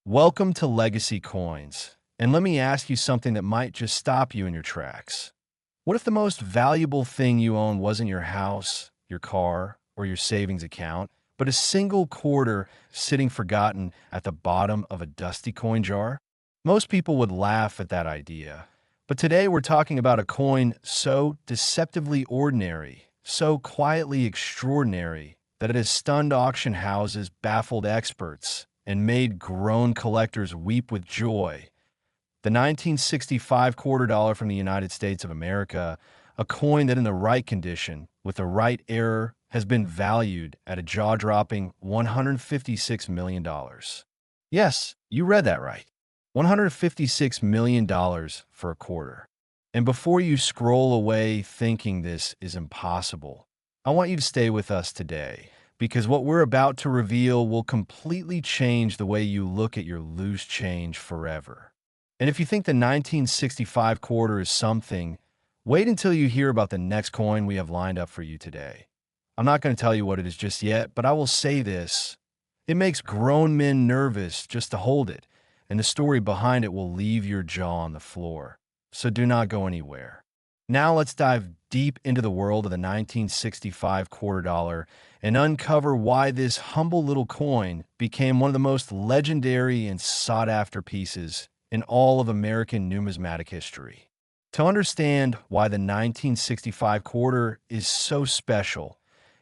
Welcome to Legacy Coins. And let me ask you something that might just stop you in your tracks. What if the most valuable thing you own wasn't your house, your car, or your savings account, but a single quarter sitting forgotten at the bottom of a dusty coin jar? Most people would laugh at that idea. But today we're talking about a coin so deceptively ordinary, so quietly extraordinary, that it has stunned auction houses, baffled experts, and made grown collectors weep with joy. The 1965 quarter dollar from the United States of America, a coin that in the right condition, with the right error, has been valued at a jaw-dropping $156 million. Yes, you read that right. $156 million for a quarter. And before you scroll away thinking this is impossible, I want you to stay with us today, because what we're about to reveal will completely change the way you look at your loose change forever. And if you think the 1965 quarter is something, wait until you hear about the next coin we have lined up for you today. I'm not going to tell you what it is just yet, but I will say this. It makes grown men nervous just to hold it, and the story behind it will leave your jaw on the floor. So do not go anywhere. Now let's dive deep into the world of the 1965 quarter dollar and uncover why this humble little coin became one of the most legendary and sought-after pieces in all of American numismatic history. To understand why the 1965 quarter is so special,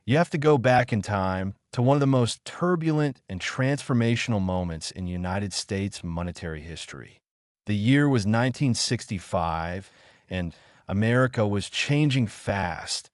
you have to go back in time to one of the most turbulent and transformational moments in United States monetary history. The year was 1965, and America was changing fast,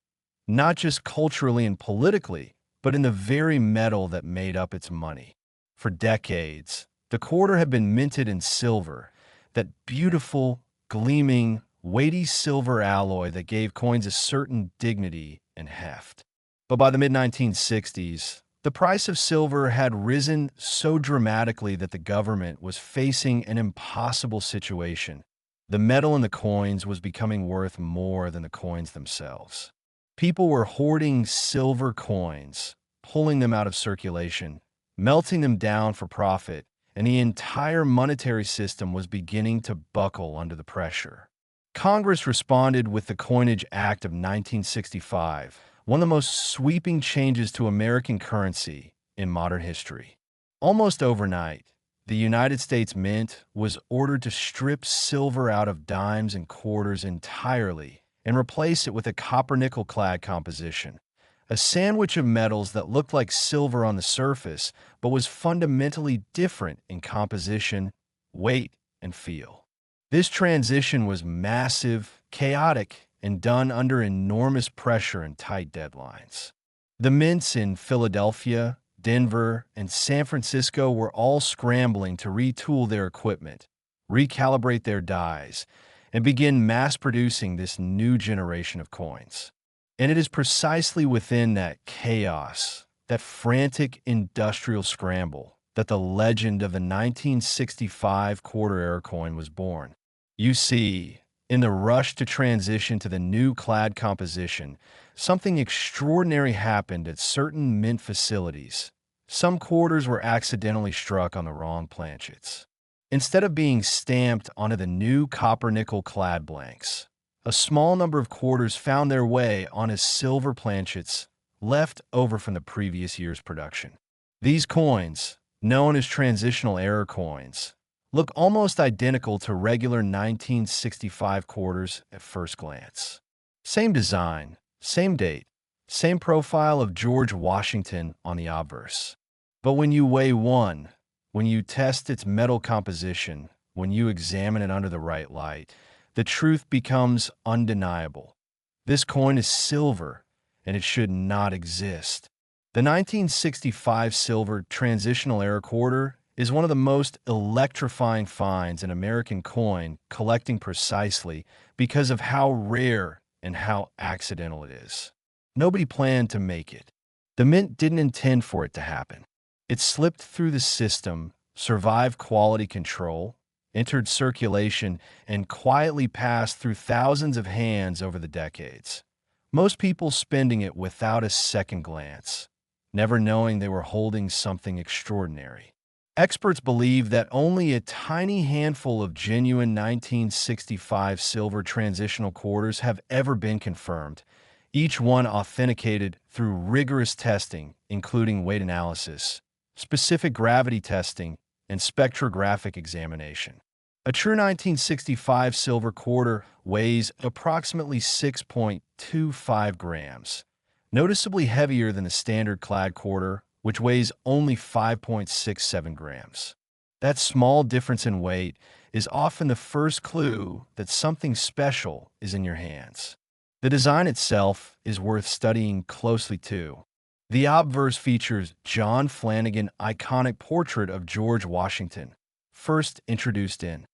not just culturally and politically, but in the very metal that made up its money. For decades, the quarter had been minted in silver, that beautiful, gleaming, weighty silver alloy that gave coins a certain dignity and heft. But by the mid-1960s, the price of silver had risen so dramatically that the government was facing an impossible situation. The metal in the coins was becoming worth more than the coins themselves. People were hoarding silver coins, pulling them out of circulation, melting them down for profit, and the entire monetary system was beginning to buckle under the pressure. Congress responded with the Coinage Act of 1965, one of the most sweeping changes to American currency in modern history. Almost overnight, the United States Mint was ordered to strip silver out of dimes and quarters entirely and replace it with a copper-nickel-clad composition, a sandwich of metals that looked like silver on the surface but was fundamentally different in composition, weight, and feel. This transition was massive, chaotic, and done under enormous pressure and tight deadlines. The mints in Philadelphia, Denver, and San Francisco were all scrambling to retool their equipment, recalibrate their dies, and begin mass-producing this new generation of coins. And it is precisely within that chaos, that frantic industrial scramble, that the legend of the 1965 quarter-era coin was born. You see, in the rush to transition to the new clad composition, something extraordinary happened at certain mint facilities. Some quarters were accidentally struck on the wrong planchets. Instead of being stamped onto the new copper-nickel clad blanks, a small number of quarters found their way onto silver planchets left over from the previous year's production. These coins, known as transitional error coins, look almost identical to regular 1965 quarters at first glance. Same design, same date, same profile of George Washington on the obverse. But when you weigh one, when you test its metal composition, when you examine it under the right light, the truth becomes undeniable. This coin is silver, and it should not exist. The 1965 silver transitional era quarter is one of the most electrifying finds in American coin collecting precisely because of how rare and how accidental it is. Nobody planned to make it. The mint didn't intend for it to happen. It slipped through the system, survived quality control, entered circulation, and quietly passed through thousands of hands over the decades. Most people spending it without a second glance, never knowing they were holding something extraordinary. Experts believe that only a tiny handful of genuine 1965 silver transitional quarters have ever been confirmed, each one authenticated through rigorous testing, including weight analysis, specific gravity testing, and spectrographic examination. A true 1965 silver quarter weighs approximately 6.25 grams, noticeably heavier than the standard clad quarter, which weighs only 5.67 grams. That small difference in weight is often the first clue that something special is in your hands. The design itself is worth studying closely too. The obverse features John Flanagan's iconic portrait of George Washington, first introduced in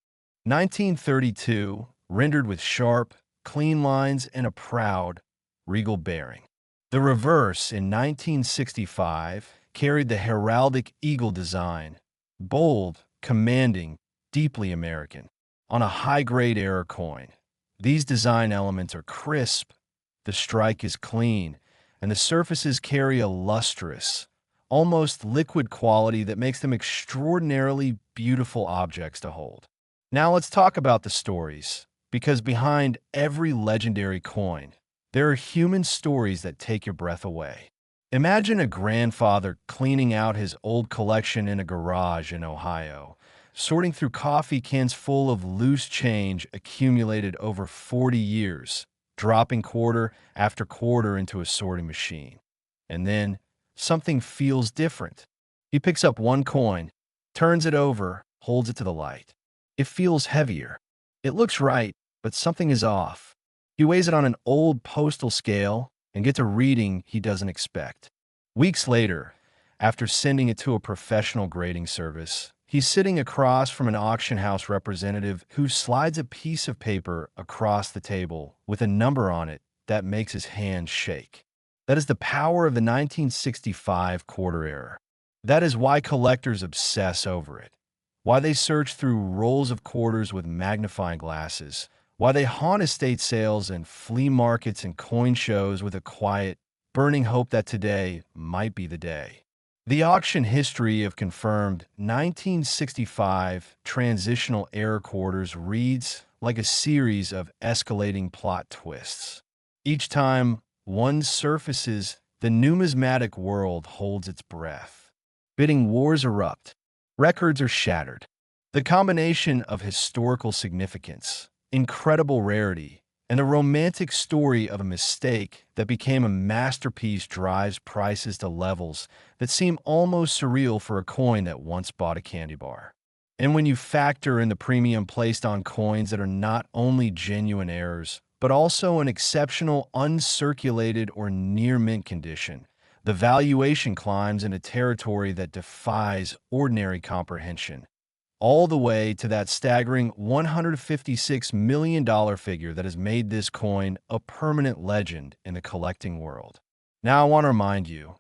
1932, rendered with sharp, clean lines and a proud, regal bearing. The reverse in 1965 carried the heraldic eagle design, bold, commanding, deeply American, on a high-grade error coin. These design elements are crisp, the strike is clean, and the surfaces carry a lustrous, almost liquid quality that makes them extraordinarily beautiful objects to hold. Now let's talk about the stories, because behind every legendary coin, there are human stories that take your breath away. Imagine a grandfather cleaning out his old collection in a garage in Ohio, sorting through coffee cans full of loose change accumulated over 40 years, dropping quarter after quarter into a sorting machine. And then, something feels different. He picks up one coin, turns it over, holds it to the light. It feels heavier. It looks right, but something is off. He weighs it on an old postal scale and gets a reading he doesn't expect. Weeks later, after sending it to a professional grading service, he's sitting across from an auction house representative who slides a piece of paper across the table with a number on it that makes his hand shake. That is the power of the 1965 quarter error. That is why collectors obsess over it, why they search through rolls of quarters with magnifying glasses, why they haunt estate sales and flea markets and coin shows with a quiet, burning hope that today might be the day. The auction history of confirmed 1965 transitional error quarters reads like a series of escalating plot twists. Each time one surfaces, the numismatic world holds its breath. Bidding wars erupt. Records are shattered. The combination of historical significance, incredible rarity, and the romantic story of a mistake that became a masterpiece drives prices to levels that seem almost surreal for a coin that once bought a candy bar. And when you factor in the premium placed on coins that are not only genuine errors, but also in exceptional uncirculated or near mint condition, the valuation climbs in a territory that defies ordinary comprehension, all the way to that staggering $156 million figure that has made this coin a permanent legend in the collecting world. Now I want to remind you,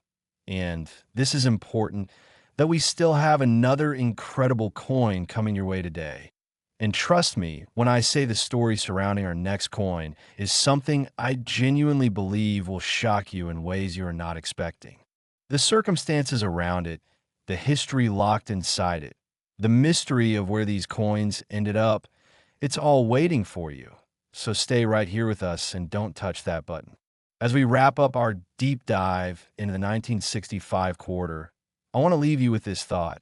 and this is important, that we still have another incredible coin coming your way today. And trust me when I say the story surrounding our next coin is something I genuinely believe will shock you in ways you are not expecting. The circumstances around it, the history locked inside it, the mystery of where these coins ended up, it's all waiting for you. So stay right here with us and don't touch that button. As we wrap up our deep dive into the 1965 quarter, I want to leave you with this thought.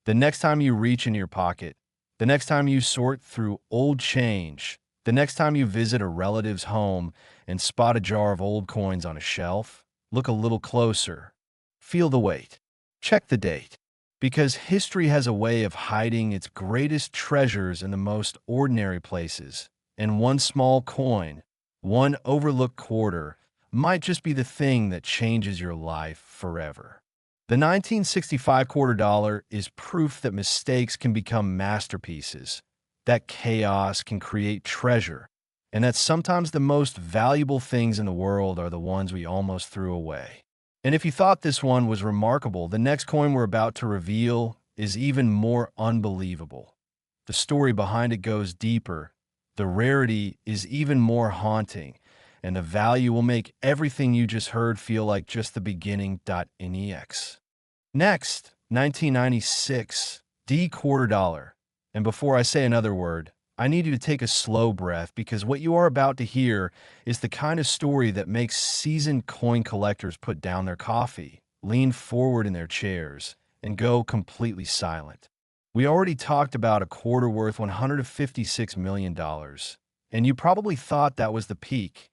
The next time you reach into your pocket, the next time you sort through old change, the next time you visit a relative's home and spot a jar of old coins on a shelf, look a little closer. Feel the weight. Check the date. Because history has a way of hiding its greatest treasures in the most ordinary places, and one small coin, one overlooked quarter, might just be the thing that changes your life forever. The 1965 quarter dollar is proof that mistakes can become masterpieces, that chaos can create treasure, and that sometimes the most valuable things in the world are the ones we almost threw away. And if you thought this one was remarkable, the next coin we're about to reveal is even more unbelievable. The story behind it goes deeper, the rarity is even more haunting, and the value will make everything you just heard feel like just the beginning. Next, 1996, D quarter dollar. And before I say another word, I need you to take a slow breath because what you are about to hear is the kind of story that makes seasoned coin collectors put down their coffee, lean forward in their chairs, and go completely silent. We already talked about a quarter worth $156 million, and you probably thought that was the peak,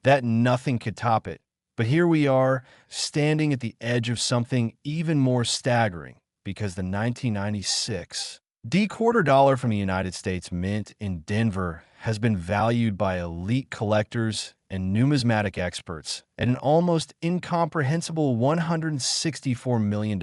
that nothing could top it. But here we are, standing at the edge of something even more staggering, because the 1996 D quarter dollar from the United States Mint in Denver has been valued by elite collectors and numismatic experts at an almost incomprehensible $164 million.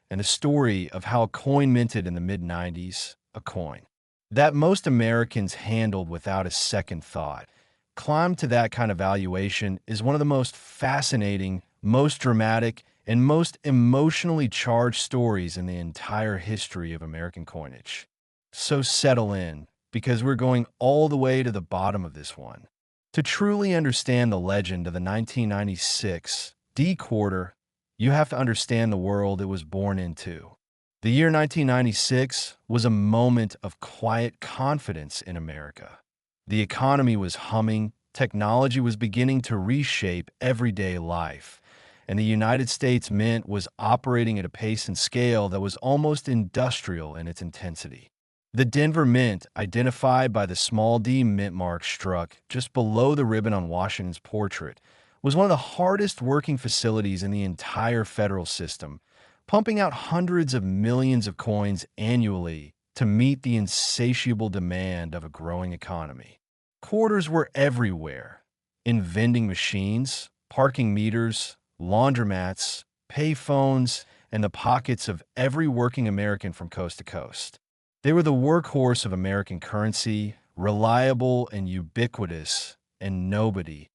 And the story of how a coin minted in the mid-90s, a coin that most Americans handled without a second thought, climbed to that kind of valuation is one of the most fascinating, most dramatic, and most emotionally charged stories in the entire history of American coinage. So settle in, because we're going all the way to the bottom of this one. To truly understand the legend of the 1996 D quarter, you have to understand the world it was born into. The year 1996 was a moment of quiet confidence in America. The economy was humming, technology was beginning to reshape everyday life, and the United States Mint was operating at a pace and scale that was almost industrial in its intensity. The Denver Mint, identified by the small d mint mark struck just below the ribbon on Washington's portrait, was one of the hardest working facilities in the entire federal system, pumping out hundreds of millions of coins annually to meet the insatiable demand of a growing economy. Quarters were everywhere, in vending machines, parking meters, laundromats, payphones, and the pockets of every working American from coast to coast. They were the workhorse of American currency, reliable and ubiquitous, and nobody,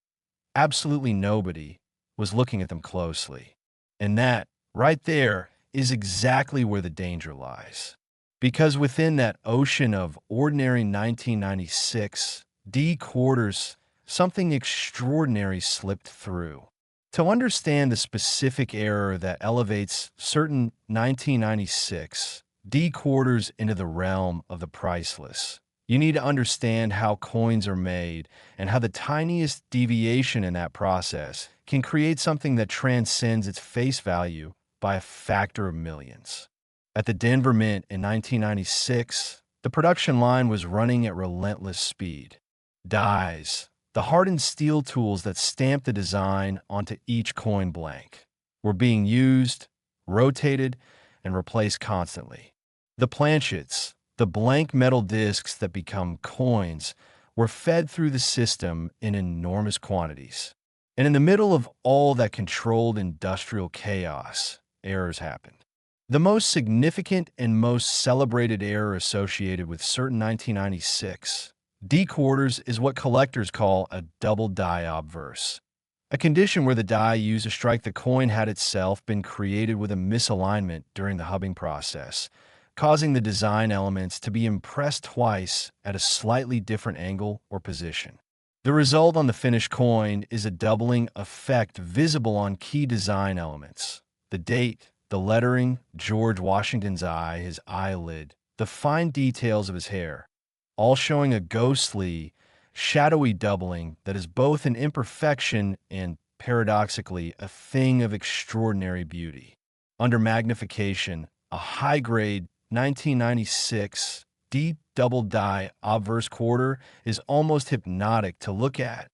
absolutely nobody, was looking at them closely. And that, right there, is exactly where the danger lies. Because within that ocean of ordinary 1996 D quarters, something extraordinary slipped through. To understand the specific error that elevates certain 1996 D quarters into the realm of the priceless, you need to understand how coins are made and how the tiniest deviation in that process can create something that transcends its face value by a factor of millions. At the Denver Mint in 1996, the production line was running at relentless speed. Dies, the hardened steel tools that stamped the design onto each coin blank, were being used, rotated, and replaced constantly. The planchets, the blank metal discs that become coins, were fed through the system in enormous quantities. And in the middle of all that controlled industrial chaos, errors happened. The most significant and most celebrated error associated with certain 1996 D quarters is what collectors call a double die obverse, a condition where the die used to strike the coin had itself been created with a misalignment during the hubbing process, causing the design elements to be impressed twice at a slightly different angle or position. The result on the finished coin is a doubling effect visible on key design elements: the date, the lettering, George Washington's eye, his eyelid, the fine details of his hair, all showing a ghostly, shadowy doubling that is both an imperfection and, paradoxically, a thing of extraordinary beauty. Under magnification, a high-grade 1996 D double die obverse quarter is almost hypnotic to look at.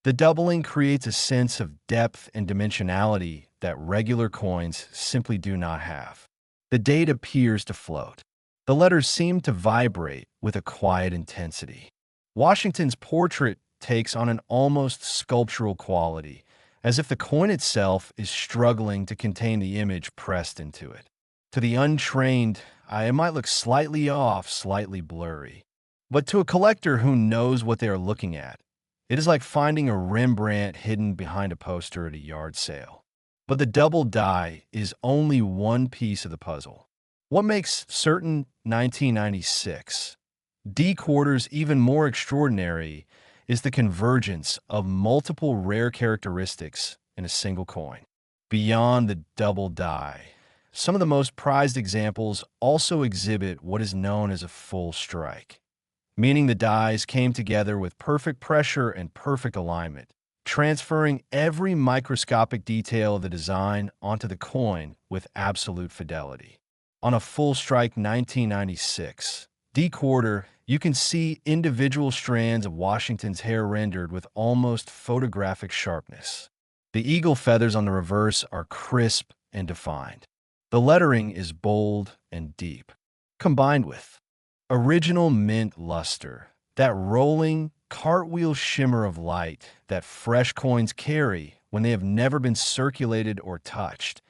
The doubling creates a sense of depth and dimensionality that regular coins simply do not have. The date appears to float. The letters seem to vibrate with a quiet intensity. Washington's portrait takes on an almost sculptural quality, as if the coin itself is struggling to contain the image pressed into it. To the untrained, it might look slightly off, slightly blurry. But to a collector who knows what they are looking at, it is like finding a Rembrandt hidden behind a poster at a yard sale. But the double die is only one piece of the puzzle. What makes certain 1996 D quarters even more extraordinary is the convergence of multiple rare characteristics in a single coin. Beyond the double die, Some of the most prized examples also exhibit what is known as a full strike, meaning the dies came together with perfect pressure and perfect alignment, transferring every microscopic detail of the design onto the coin with absolute fidelity. On a full strike 1996 D quarter, you can see individual strands of Washington's hair rendered with almost photographic sharpness. The eagle feathers on the reverse are crisp and defined. The lettering is bold and deep, combined with original mint luster, that rolling, cartwheel shimmer of light that fresh coins carry when they have never been circulated or touched.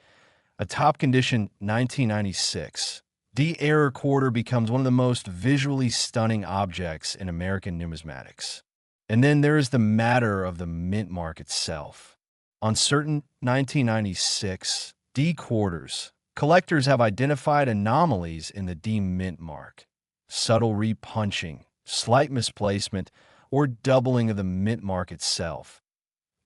A top condition 1996. D error quarter becomes one of the most visually stunning objects in American numismatics. And then there is the matter of the mint mark itself. On certain 1996 D quarters, collectors have identified anomalies in the D mint mark. Subtle repunching, slight misplacement, or doubling of the mint mark itself,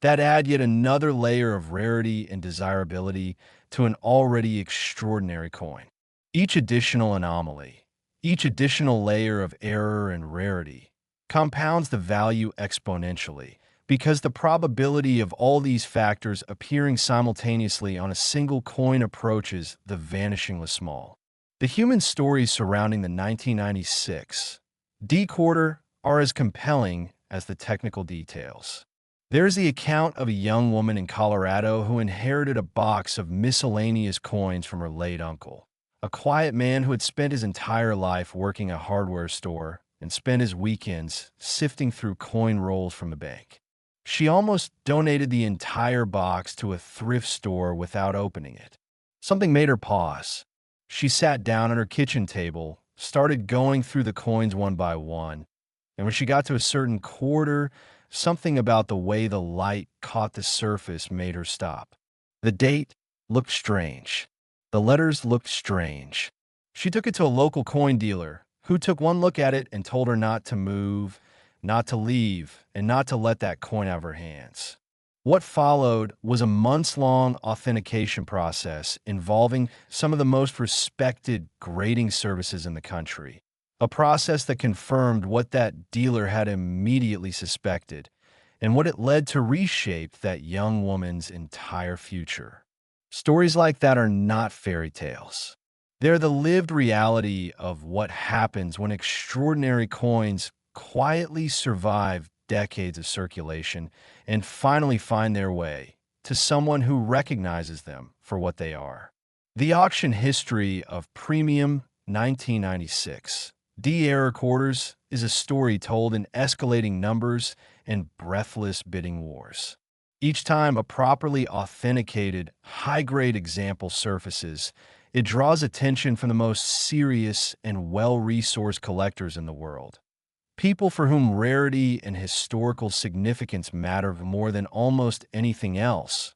that add yet another layer of rarity and desirability to an already extraordinary coin. Each additional anomaly, each additional layer of error and rarity, compounds the value exponentially, because the probability of all these factors appearing simultaneously on a single coin approaches the vanishingly small. The human stories surrounding the 1996 D quarter are as compelling as the technical details. There is the account of a young woman in Colorado who inherited a box of miscellaneous coins from her late uncle, a quiet man who had spent his entire life working a hardware store and spent his weekends sifting through coin rolls from the bank. She almost donated the entire box to a thrift store without opening it. Something made her pause. She sat down at her kitchen table, started going through the coins one by one, and when she got to a certain quarter, something about the way the light caught the surface made her stop. The date looked strange. The letters looked strange. She took it to a local coin dealer, who took one look at it and told her not to move, not to leave, and not to let that coin out of her hands. What followed was a months-long authentication process involving some of the most respected grading services in the country, a process that confirmed what that dealer had immediately suspected and what it led to reshape that young woman's entire future. Stories like that are not fairy tales. They're the lived reality of what happens when extraordinary coins quietly survive decades of circulation and finally find their way to someone who recognizes them for what they are. The auction history of Premium 1996 D error quarters is a story told in escalating numbers and breathless bidding wars. Each time a properly authenticated, high-grade example surfaces, it draws attention from the most serious and well-resourced collectors in the world. People for whom rarity and historical significance matter more than almost anything else.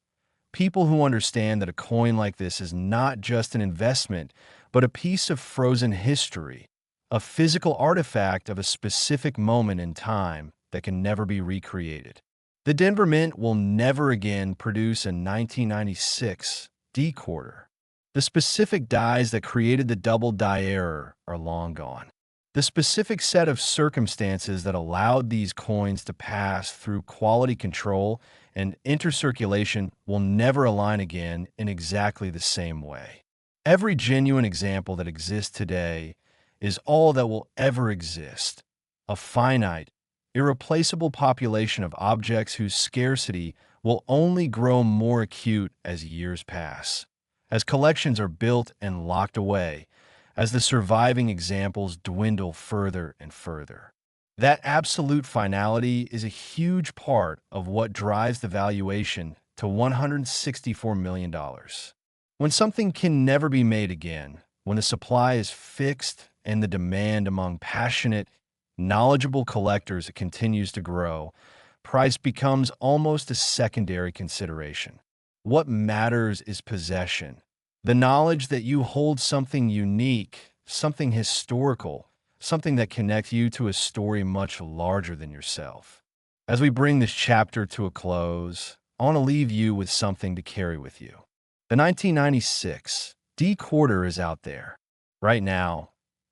People who understand that a coin like this is not just an investment, but a piece of frozen history, a physical artifact of a specific moment in time that can never be recreated. The Denver Mint will never again produce a 1996 D quarter. The specific dies that created the double die error are long gone. The specific set of circumstances that allowed these coins to pass through quality control and intercirculation will never align again in exactly the same way. Every genuine example that exists today is all that will ever exist, a finite, irreplaceable population of objects whose scarcity will only grow more acute as years pass, as collections are built and locked away, as the surviving examples dwindle further and further. That absolute finality is a huge part of what drives the valuation to $164 million. When something can never be made again, when the supply is fixed and the demand among passionate, knowledgeable collectors continues to grow, price becomes almost a secondary consideration. What matters is possession. The knowledge that you hold something unique, something historical, something that connects you to a story much larger than yourself. As we bring this chapter to a close, I want to leave you with something to carry with you. The 1996 D quarter is out there. Right now,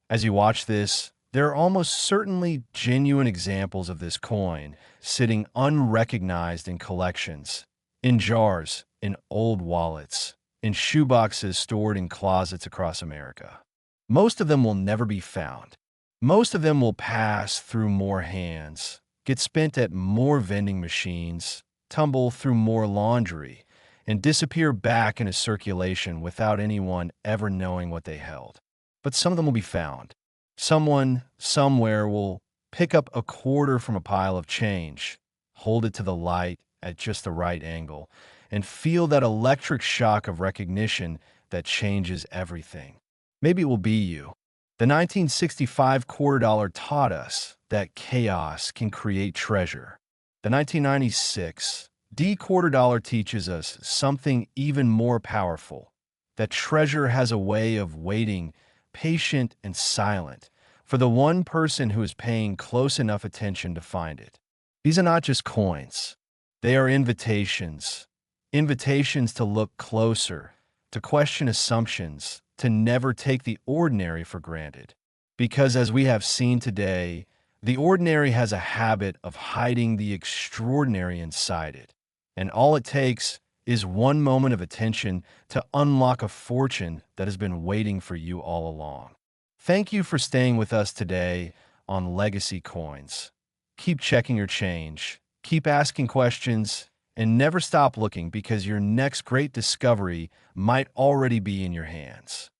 as you watch this, there are almost certainly genuine examples of this coin sitting unrecognized in collections, in jars, in old wallets, in shoeboxes stored in closets across America. Most of them will never be found. Most of them will pass through more hands, get spent at more vending machines, tumble through more laundry, and disappear back into circulation without anyone ever knowing what they held. But some of them will be found. Someone, somewhere, will pick up a quarter from a pile of change, hold it to the light at just the right angle, and feel that electric shock of recognition that changes everything. Maybe it will be you. The 1965 quarter dollar taught us that chaos can create treasure. The 1996 D quarter dollar teaches us something even more powerful, that treasure has a way of waiting, patient and silent, for the one person who is paying close enough attention to find it. These are not just coins. They are invitations. Invitations to look closer, to question assumptions, to never take the ordinary for granted. Because as we have seen today, the ordinary has a habit of hiding the extraordinary inside it. And all it takes is one moment of attention to unlock a fortune that has been waiting for you all along. Thank you for staying with us today on Legacy Coins. Keep checking your change, keep asking questions, and never stop looking, because your next great discovery might already be in your hands.